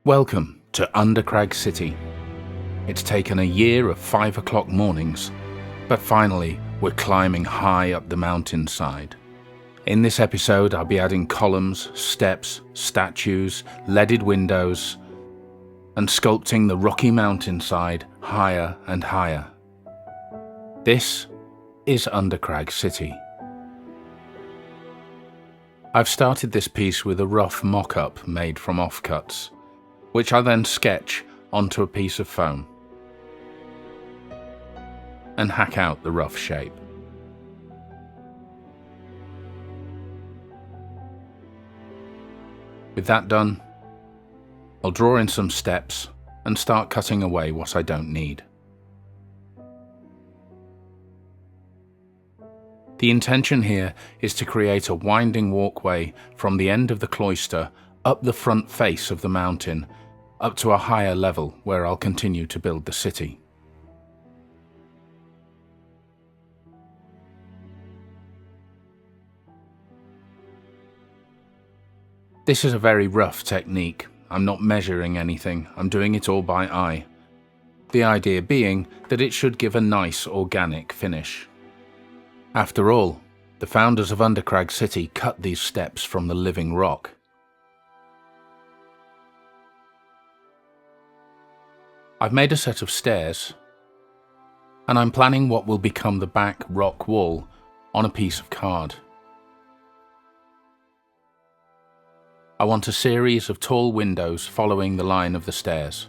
Welcome to Undercrag City. It's taken a year of 5 o'clock mornings, but finally we're climbing high up the mountainside. In this episode I'll be adding columns, steps, statues, leaded windows, and sculpting the rocky mountainside higher and higher. This is Undercrag City. I've started this piece with a rough mock-up made from offcuts, which I then sketch onto a piece of foam and hack out the rough shape. With that done, I'll draw in some steps and start cutting away what I don't need. The intention here is to create a winding walkway from the end of the cloister up the front face of the mountain up to a higher level where I'll continue to build the city. This is a very rough technique. I'm not measuring anything, I'm doing it all by eye. The idea being that it should give a nice organic finish. After all, the founders of Undercrag City cut these steps from the living rock. I've made a set of stairs, and I'm planning what will become the back rock wall on a piece of card. I want a series of tall windows following the line of the stairs.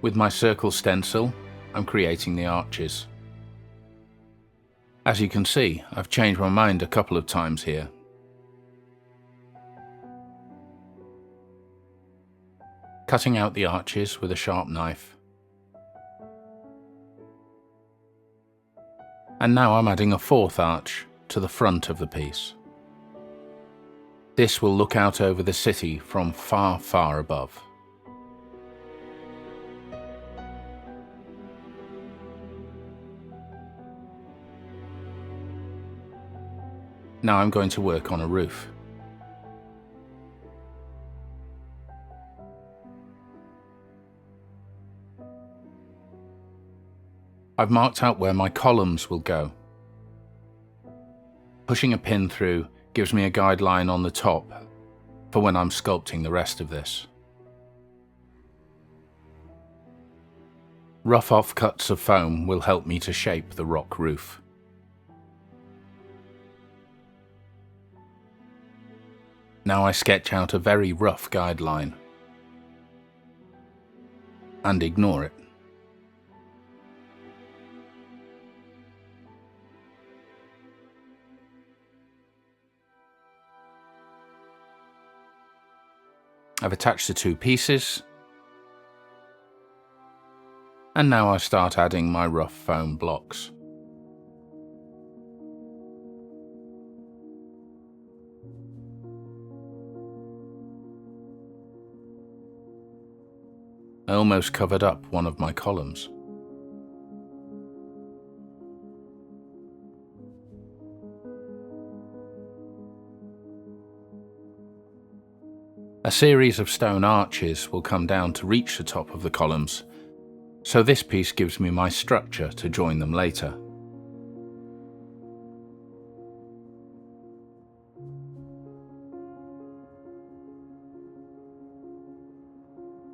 With my circle stencil, I'm creating the arches. As you can see, I've changed my mind a couple of times here. Cutting out the arches with a sharp knife. And now I'm adding a fourth arch to the front of the piece. This will look out over the city from far, far above. Now I'm going to work on a roof. I've marked out where my columns will go. Pushing a pin through gives me a guideline on the top for when I'm sculpting the rest of this. Rough offcuts of foam will help me to shape the rock roof. Now I sketch out a very rough guideline and ignore it. I've attached the two pieces, and now I start adding my rough foam blocks. I almost covered up one of my columns. A series of stone arches will come down to reach the top of the columns, so this piece gives me my structure to join them later.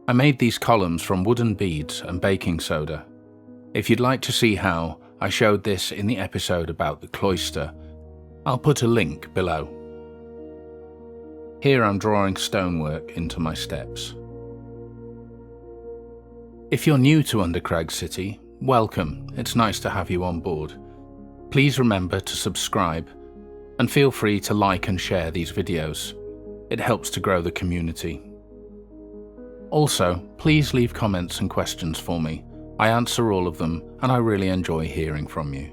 I made these columns from wooden beads and baking soda. If you'd like to see how, I showed this in the episode about the cloister. I'll put a link below. Here I'm drawing stonework into my steps. If you're new to Undercrag City, welcome, it's nice to have you on board. Please remember to subscribe, and feel free to like and share these videos. It helps to grow the community. Also, please leave comments and questions for me. I answer all of them, and I really enjoy hearing from you.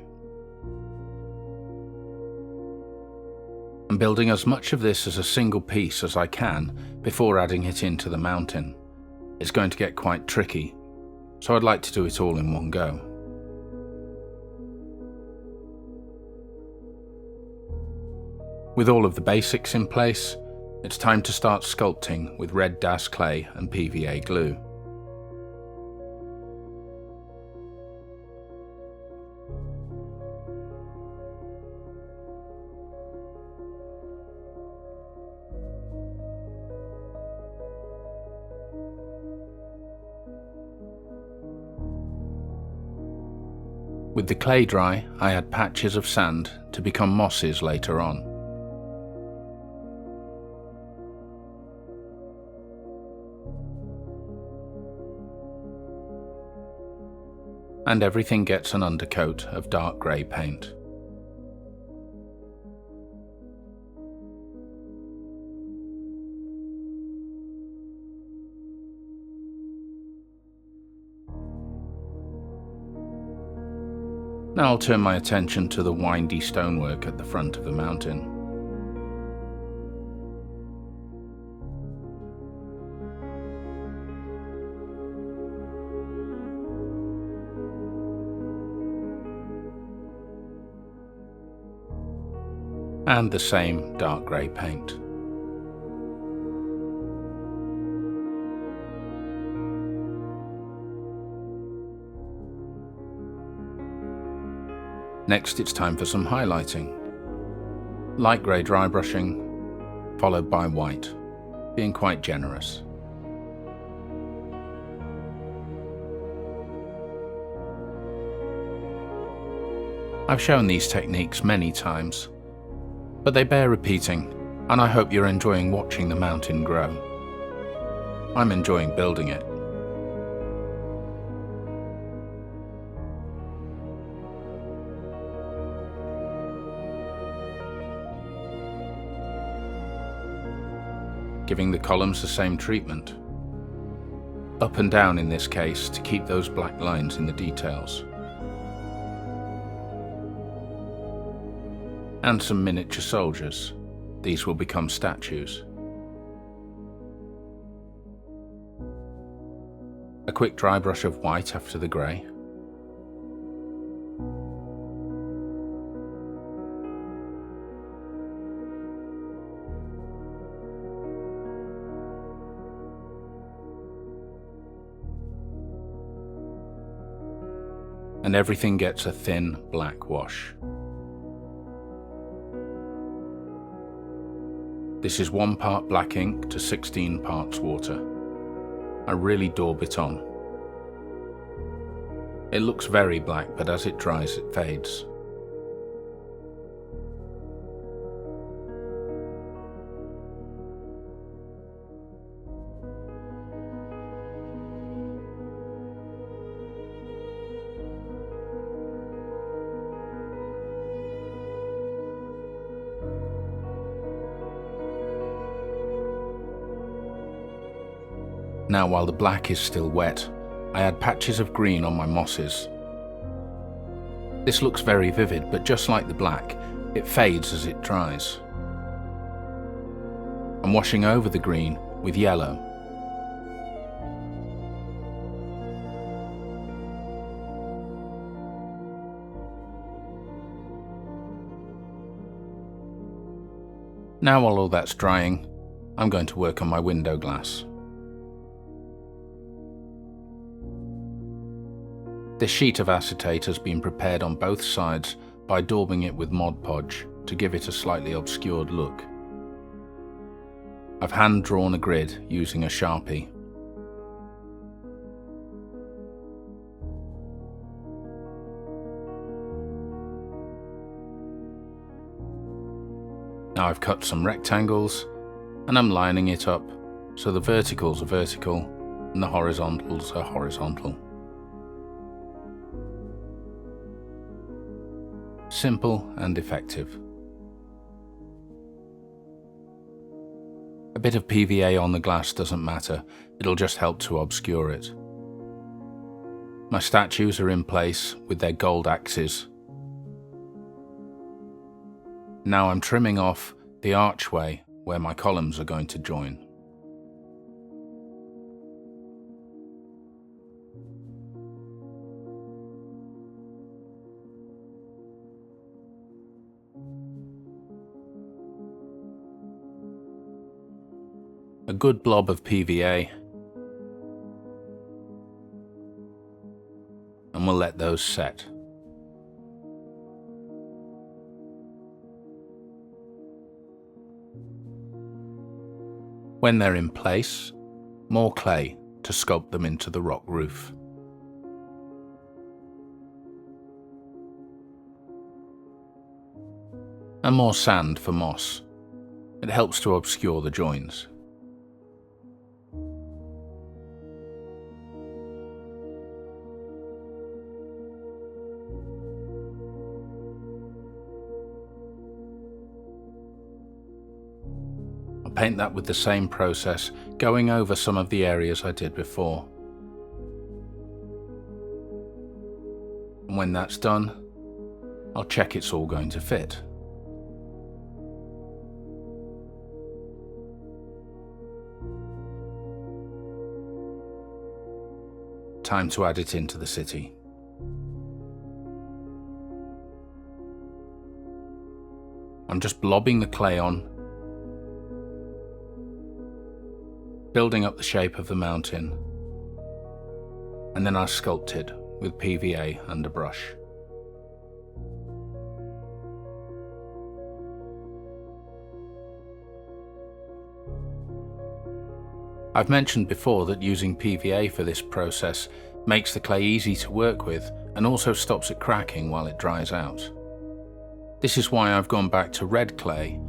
I'm building as much of this as a single piece as I can before adding it into the mountain. It's going to get quite tricky. so I'd like to do it all in one go. With all of the basics in place, it's time to start sculpting with red Das clay and PVA glue. With the clay dry, I add patches of sand to become mosses later on. And everything gets an undercoat of dark grey paint. Now I'll turn my attention to the windy stonework at the front of the mountain. And the same dark grey paint. Next, it's time for some highlighting. Light grey dry brushing, followed by white, being quite generous. I've shown these techniques many times, but they bear repeating, and I hope you're enjoying watching the mountain grow. I'm enjoying building it. Giving the columns the same treatment. Up and down in this case to keep those black lines in the details. And some miniature soldiers. These will become statues. A quick dry brush of white after the grey. And everything gets a thin black wash. This is 1 part black ink to 16 parts water. I really daub it on. It looks very black, but as it dries it fades. Now, while the black is still wet, I add patches of green on my mosses. This looks very vivid, but just like the black, it fades as it dries. I'm washing over the green with yellow. Now, while all that's drying, I'm going to work on my window glass. This sheet of acetate has been prepared on both sides by daubing it with Mod Podge to give it a slightly obscured look. I've hand-drawn a grid using a Sharpie. Now I've cut some rectangles and I'm lining it up so the verticals are vertical and the horizontals are horizontal. Simple and effective. A bit of PVA on the glass doesn't matter, it'll just help to obscure it. My statues are in place with their gold axes. Now I'm trimming off the archway where my columns are going to join. a good blob of PVA, and we'll let those set. When they're in place, more clay to sculpt them into the rock roof. And more sand for moss. It helps to obscure the joins. I'll paint that with the same process, going over some of the areas I did before. And when that's done, I'll check it's all going to fit. Time to add it into the city. I'm just blobbing the clay on, building up the shape of the mountain, and then I sculpt it with PVA underbrush. I've mentioned before that using PVA for this process makes the clay easy to work with and also stops it cracking while it dries out. This is why I've gone back to red clay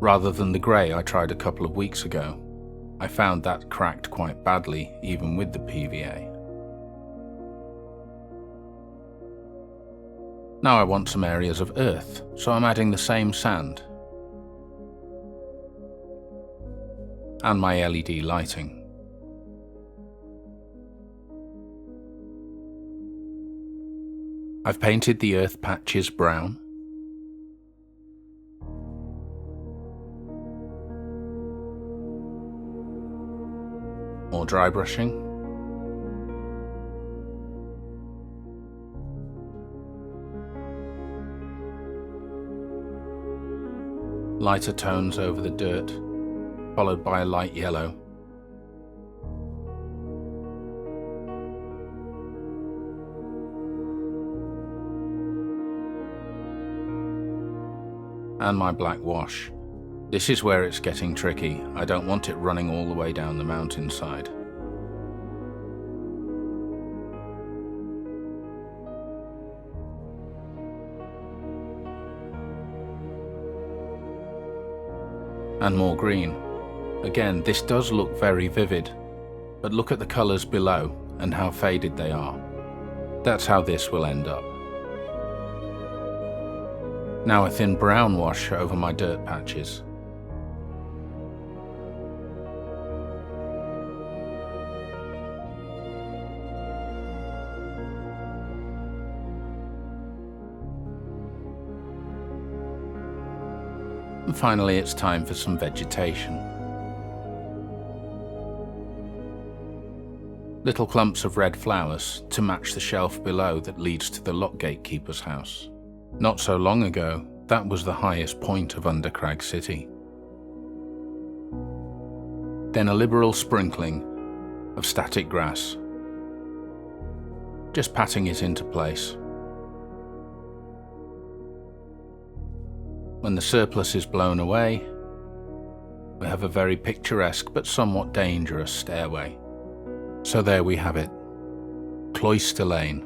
rather than the grey I tried a couple of weeks ago. I found that cracked quite badly even with the PVA. Now I want some areas of earth, so I'm adding the same sand and my LED lighting. I've painted the earth patches brown. More dry brushing. Lighter tones over the dirt, followed by a light yellow. And my black wash. This is where it's getting tricky. I don't want it running all the way down the mountainside. And more green. Again, this does look very vivid, but look at the colours below and how faded they are. That's how this will end up. Now a thin brown wash over my dirt patches. And finally, it's time for some vegetation. Little clumps of red flowers to match the shelf below that leads to the lock gatekeeper's house. Not so long ago, that was the highest point of Undercrag City. Then a liberal sprinkling of static grass, just patting it into place. When the surplus is blown away, we have a very picturesque but somewhat dangerous stairway. So there we have it, Cloister Lane,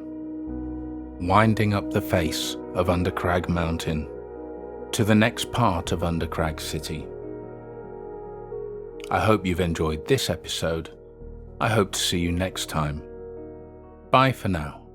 winding up the face of Undercrag Mountain to the next part of Undercrag City. I hope you've enjoyed this episode. I hope to see you next time. Bye for now.